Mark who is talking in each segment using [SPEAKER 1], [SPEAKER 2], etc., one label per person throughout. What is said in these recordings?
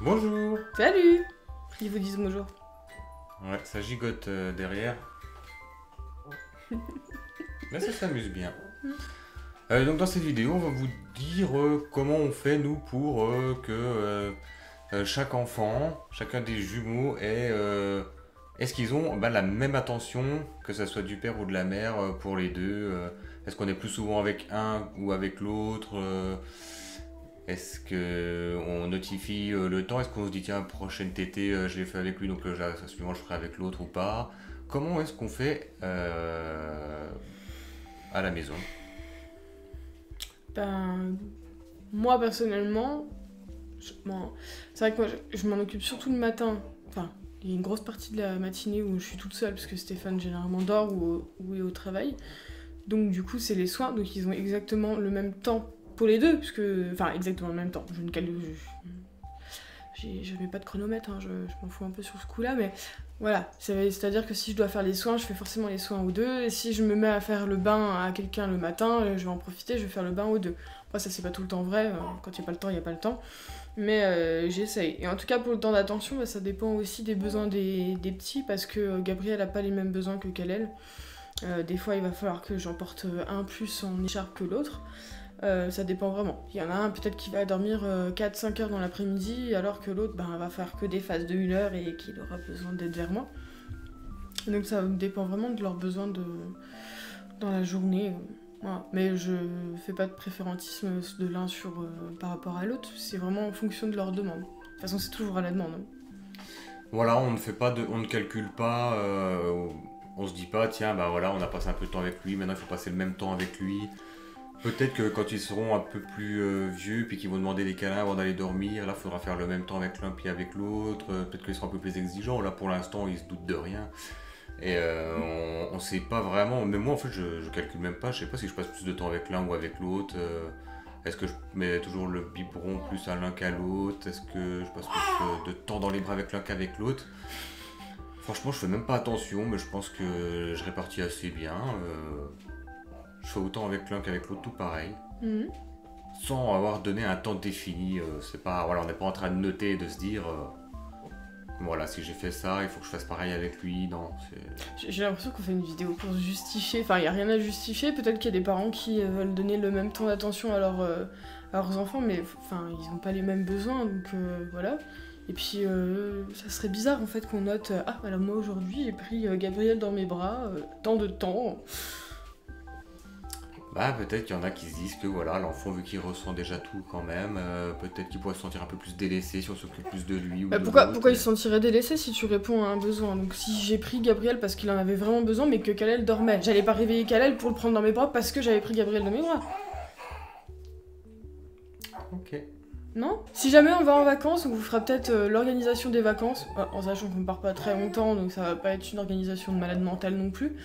[SPEAKER 1] Bonjour.
[SPEAKER 2] Salut. Ils vous disent bonjour.
[SPEAKER 1] Ouais, ça gigote derrière. Mais ça s'amuse bien. Donc dans cette vidéo, on va vous dire comment on fait nous pour que chaque enfant, chacun des jumeaux est-ce qu'ils ont la même attention, que ça soit du père ou de la mère pour les deux est-ce qu'on est plus souvent avec un ou avec l'autre est-ce qu'on notifie le temps? Est-ce qu'on se dit tiens, prochaine tétée, je l'ai fait avec lui, donc suivant je ferai avec l'autre ou pas? Comment est-ce qu'on fait à la maison?
[SPEAKER 2] Ben, moi personnellement, c'est vrai que moi je m'en occupe surtout le matin. Enfin, il y a une grosse partie de la matinée où je suis toute seule parce que Stéphane généralement dort ou est au travail. Donc du coup c'est les soins, donc ils ont exactement le même temps pour les deux, puisque... Enfin exactement le même temps, je ne calcule... Je mets pas de chronomètre, hein, je m'en fous un peu sur ce coup-là, mais voilà, c'est-à-dire que si je dois faire les soins, je fais forcément les soins aux deux, et si je me mets à faire le bain à quelqu'un le matin, je vais en profiter, je vais faire le bain aux deux. Après ça c'est pas tout le temps vrai, quand il n'y a pas le temps, il n'y a pas le temps, mais j'essaye. Et en tout cas pour le temps d'attention, ça dépend aussi des besoins des petits, parce que Gabriel a pas les mêmes besoins que Kalel. Des fois il va falloir que j'en porte un plus en écharpe que l'autre. Ça dépend vraiment. Il y en a un peut-être qui va dormir 4-5 heures dans l'après-midi, alors que l'autre va faire que des phases de 1 heure et qu'il aura besoin d'être vers moi. Donc ça dépend vraiment de leurs besoins dans la journée. Voilà. Mais je fais pas de préférentisme de l'un par rapport à l'autre, c'est vraiment en fonction de leurs demandes. De toute façon c'est toujours à la demande.
[SPEAKER 1] Voilà, on ne calcule pas, on se dit pas tiens voilà, on a passé un peu de temps avec lui, maintenant il faut passer le même temps avec lui. Peut-être que quand ils seront un peu plus vieux, puis qu'ils vont demander des câlins avant d'aller dormir, là il faudra faire le même temps avec l'un puis avec l'autre, peut-être qu'ils seront un peu plus exigeants, là pour l'instant ils se doutent de rien. Et on sait pas vraiment, mais moi en fait je calcule même pas, je sais pas si je passe plus de temps avec l'un ou avec l'autre. Est-ce que je mets toujours le biberon plus à l'un qu'à l'autre? Est-ce que je passe plus de temps dans les bras avec l'un qu'avec l'autre? Franchement je fais même pas attention, mais je pense que je répartis assez bien. Je fais autant avec l'un qu'avec l'autre, tout pareil. Sans avoir donné un temps défini. C'est pas, voilà, on n'est pas en train de noter et de se dire voilà, si j'ai fait ça, il faut que je fasse pareil avec lui. Non,
[SPEAKER 2] j'ai l'impression qu'on fait une vidéo pour se justifier. Enfin, il n'y a rien à justifier. Peut-être qu'il y a des parents qui veulent donner le même temps d'attention à leurs enfants, mais enfin, ils n'ont pas les mêmes besoins, donc voilà. Et puis, ça serait bizarre en fait qu'on note ah, alors moi aujourd'hui j'ai pris Gabriel dans mes bras, tant de temps.
[SPEAKER 1] Peut-être qu'il y en a qui se disent que voilà, l'enfant, vu qu'il ressent déjà tout quand même, peut-être qu'il pourrait se sentir un peu plus délaissé si on s'occupe plus de lui. Ou
[SPEAKER 2] pourquoi il se sentirait délaissé si tu réponds à un besoin? Donc si j'ai pris Gabriel parce qu'il en avait vraiment besoin, mais que Kalel dormait, j'allais pas réveiller Kalel pour le prendre dans mes bras parce que j'avais pris Gabriel dans mes bras.
[SPEAKER 1] Ok.
[SPEAKER 2] Non? Si jamais on va en vacances, on vous fera peut-être l'organisation des vacances, en sachant qu'on part pas très longtemps, donc ça va pas être une organisation de malade mentale non plus.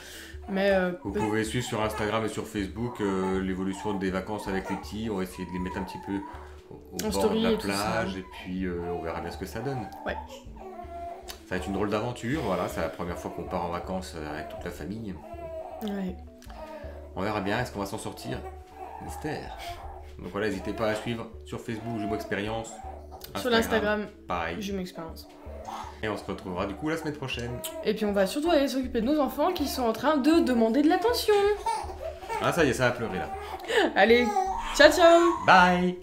[SPEAKER 2] Mais
[SPEAKER 1] vous pouvez suivre sur Instagram et sur Facebook l'évolution des vacances avec les petits. On va essayer de les mettre un petit peu au bord de la plage et puis on verra bien ce que ça donne.
[SPEAKER 2] Ouais.
[SPEAKER 1] Ça va être une drôle d'aventure, voilà, c'est la première fois qu'on part en vacances avec toute la famille.
[SPEAKER 2] Ouais.
[SPEAKER 1] On verra bien, est-ce qu'on va s'en sortir? Mystère. Donc voilà, n'hésitez pas à suivre sur Facebook Jumeaux Expérience.
[SPEAKER 2] Sur l'Instagram,
[SPEAKER 1] pareil.
[SPEAKER 2] Jumeaux Expérience.
[SPEAKER 1] Et on se retrouvera du coup la semaine prochaine.
[SPEAKER 2] Et puis on va surtout aller s'occuper de nos enfants qui sont en train de demander de l'attention.
[SPEAKER 1] Ah ça y est, ça a pleuré là.
[SPEAKER 2] Allez, ciao ciao.
[SPEAKER 1] Bye.